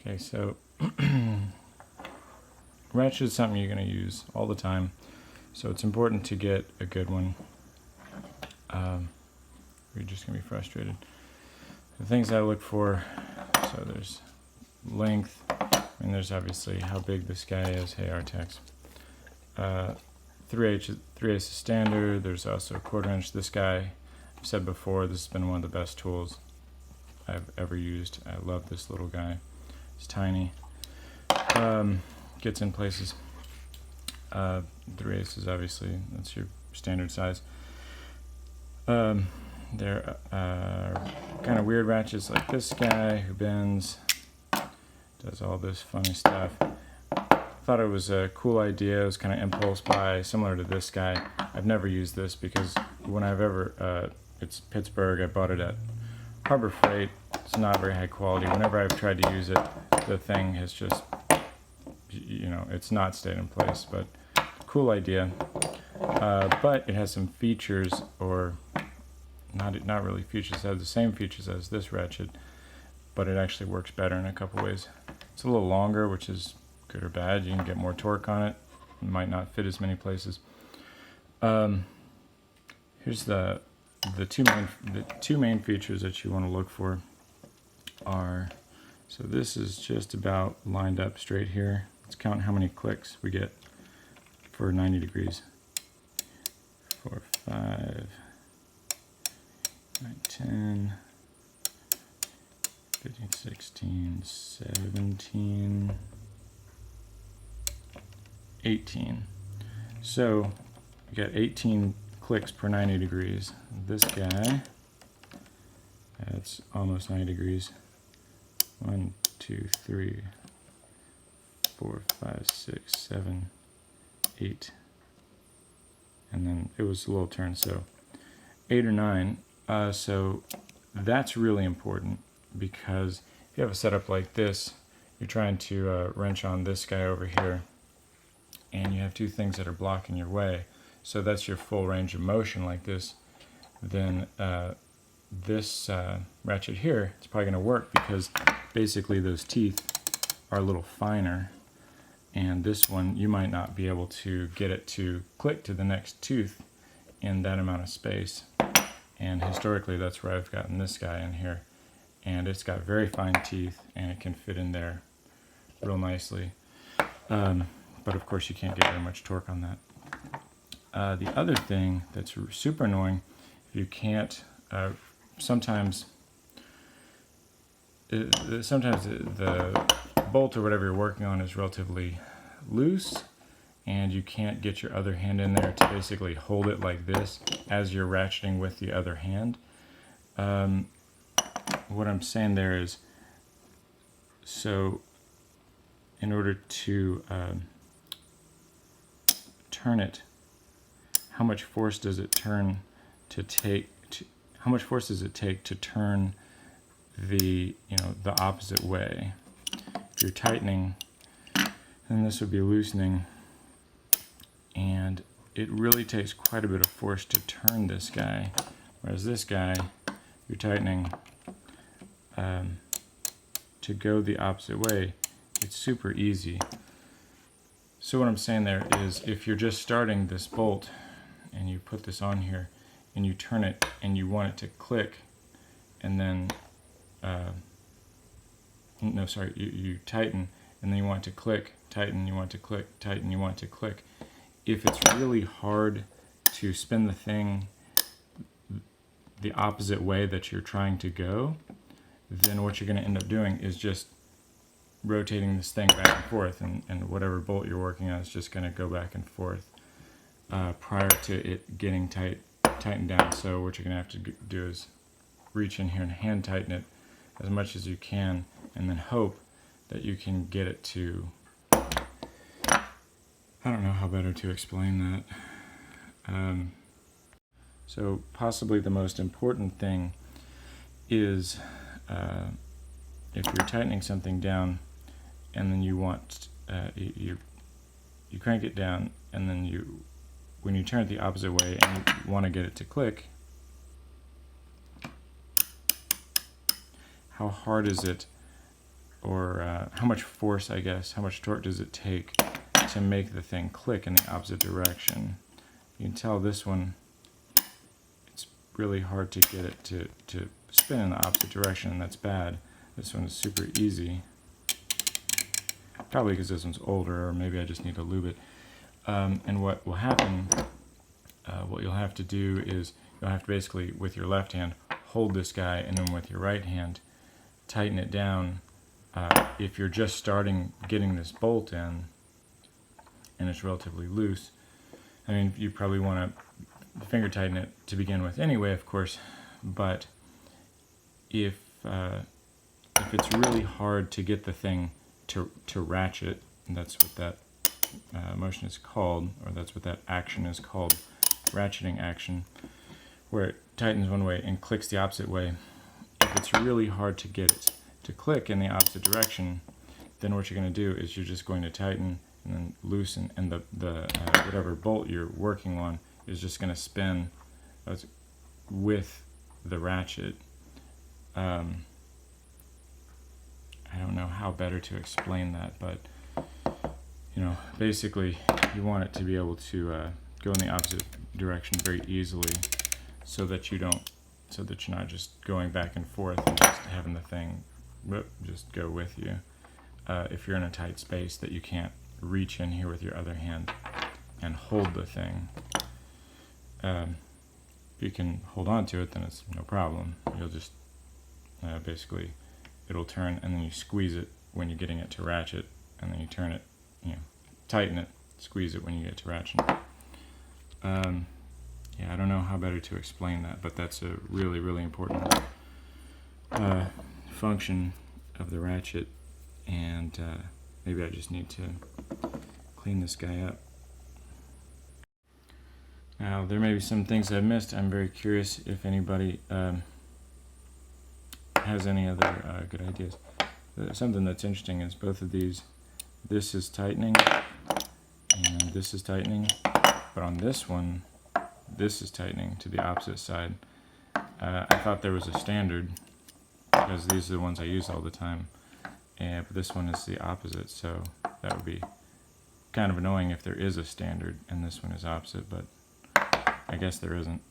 Okay, so ratchet is something you're going to use all the time, so it's important to get a good one. You're just going to be frustrated. The things I look for, so there's length, and there's obviously how big this guy is. Hey, Artex. 3/8 is standard. There's also a 1/4 inch. This guy, I've said before, this has been one of the best tools I've ever used. I love this little guy. It's tiny. Gets in places. 3/8 is obviously, that's your standard size. There are kind of weird ratchets like this guy who bends, does all this funny stuff. Thought it was a cool idea. It was kind of impulse buy, similar to this guy. I've never used this because when I've ever, it's Pittsburgh, I bought it at Harbor Freight. It's not very high quality. Whenever I've tried to use it, the thing has just, it's not stayed in place, but cool idea. But it has some features, or not really features, it has the same features as this ratchet, but it actually works better in a couple ways. It's a little longer, which is good or bad. You can get more torque on it. It might not fit as many places. Here's the two main features that you want to look for are, so this is just about lined up straight here. Let's count how many clicks we get for 90 degrees. 4, 5, 9, 10, 15, 16, 17, 18. So you got 18 clicks per 90 degrees. This guy, that's almost 90 degrees. 1, 2, 3, 4, 5, 6, 7, 8. And then it was a little turn, so 8 or 9. So that's really important, because if you have a setup like this, you're trying to wrench on this guy over here, and you have two things that are blocking your way. So that's your full range of motion like this. Then this ratchet here, it's probably going to work, because basically those teeth are a little finer. And this one, you might not be able to get it to click to the next tooth in that amount of space. And historically, that's where I've gotten this guy in here. And it's got very fine teeth, and it can fit in there real nicely. But of course, you can't get very much torque on that. The other thing that's super annoying, if you can't, sometimes the bolt or whatever you're working on is relatively loose, and you can't get your other hand in there to basically hold it like this as you're ratcheting with the other hand. What I'm saying there is, so in order to turn it, how much force does it take to turn the the opposite way? If you're tightening, then this would be loosening, and it really takes quite a bit of force to turn this guy, whereas this guy, you're tightening to go the opposite way. It's super easy. So what I'm saying there is, if you're just starting this bolt and you put this on here and you turn it and you want it to click, and then you tighten, and then you want it to click, tighten, you want it to click, tighten, you want it to click. If it's really hard to spin the thing the opposite way that you're trying to go, then what you're going to end up doing is just rotating this thing back and forth, and whatever bolt you're working on is just going to go back and forth prior to it getting tightened down. So what you're going to have to do is reach in here and hand tighten it as much as you can, and then hope that you can get it to, I don't know how better to explain that. So possibly the most important thing is, if you're tightening something down and then you want, you crank it down, and then when you turn it the opposite way and you want to get it to click, how hard is it or how much force, I guess, how much torque does it take to make the thing click in the opposite direction. You can tell this one, it's really hard to get it to spin in the opposite direction, and that's bad. This one is super easy. Probably because this one's older, or maybe I just need to lube it. And what will happen, what you'll have to do is you'll have to basically, with your left hand, hold this guy, and then with your right hand, tighten it down. If you're just starting getting this bolt in, and it's relatively loose, I mean, you probably want to finger tighten it to begin with anyway, of course, but if it's really hard to get the thing to ratchet, and that's what that motion is called, or that's what that action is called, ratcheting action, where it tightens one way and clicks the opposite way. If it's really hard to get it to click in the opposite direction, then what you're going to do is you're just going to tighten and then loosen, and the whatever bolt you're working on is just going to spin with the ratchet. I don't know how better to explain that, but you know, basically you want it to be able to go in the opposite direction very easily, so that you're not just going back and forth and just having the thing just go with you. If you're in a tight space that you can't reach in here with your other hand and hold the thing, if you can hold on to it, then it's no problem. You'll just basically, it'll turn, and then you squeeze it when you're getting it to ratchet, and then you turn it, tighten it, squeeze it when you get to ratchet. Yeah, I don't know how better to explain that, but that's a really, really important function of the ratchet, and maybe I just need to clean this guy up. Now, there may be some things I've missed. I'm very curious if anybody has any other good ideas. Something that's interesting is both of these, this is tightening and this is tightening, but on this one, this is tightening to the opposite side. I thought there was a standard, because these are the ones I use all the time, but this one is the opposite, so that would be kind of annoying if there is a standard and this one is opposite, but I guess there isn't.